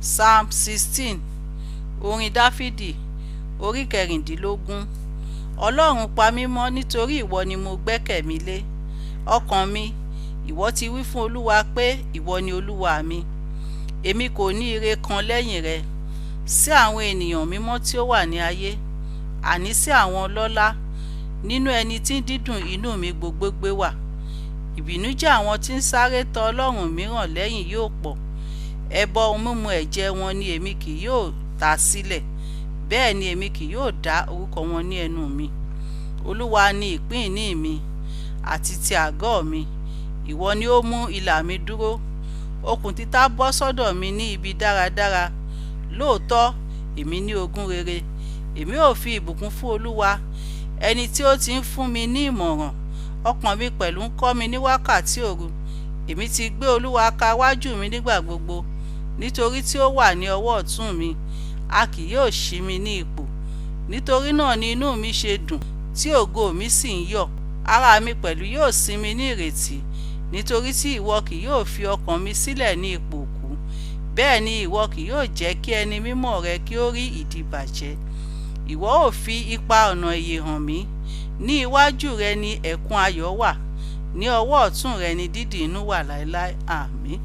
Psalm 16. Orin Dáfídì, orí kẹrìndínlógún. Ọlọ́run pa mí mọ́ nítorí ìwọ ni mo gbẹ́kẹ̀ mi lé. Ọkàn mi, ìwọ ti wí fún Olúwa pé ìwọ ni Olúwa mi. Èmi kò ní ire kan lẹ́yìn rẹ. Sí àwọn ènìyàn mímọ́ tí ó wà ní ayé, àní sí àwọn ọlọ́lá, nínú ẹni tí dídùn inú mi gbogbo gbé wà. Ìbìnújẹ́ àwọn tí ń sáré tọ Ọlọ́run mìíràn lẹ́yìn yóò pọ̀. Ẹbọ mímu ẹ̀jẹ̀ wọn ni èmi kì yóò ta sílẹ̀, bẹ́ẹ̀ ni èmi kì yóò dá orúkọ wọn ní ẹnu mi. Olúwa ni ìpín ìní mi àti ti àgọ́ mi, ìwọ ni ó mú ìlà mi dúró. Okùn títà bọ́ sọ́dọ̀ mi ní ibi dáradára. Lóòótọ́, èmi ní ogún rere. Èmi ò fi ìbùkún fún Olúwa, ẹni tí ó ti ń fún mi ní ìmọ̀ràn. Ọkàn mi pẹ̀lú ń kọ́ mi ní wákàtí òru. Èmi ti gbé Olúwa ka wájú mi nígbà gbogbo. Nítorí tí ó wà ní ọwọ́ ọ̀tún mi, a kì yóò ṣí mi ní ipò. Nítorí náà ni inú mi ṣe dùn, tí ògo mi sì ń yọ̀. Ara mi pẹ̀lú yóò sinmi ní ìrètí, nítorí tí ìwọ kì yóò fi ọkàn mi sílẹ̀ ní ipò òkú. Bẹ́ẹ̀ ni ìwọ kì yóò jẹ́ kí ẹni mímọ́ rẹ kí ó rí ìdíbàjẹ́. Ìwọ ó fi ipa ọ̀nà ìyè hàn mí. Ní iwájú rẹ ni ẹ̀kún ayọ̀ wà, ní ọwọ́ ọ̀tún rẹ ni dídì inú wà láéláé. Àmín.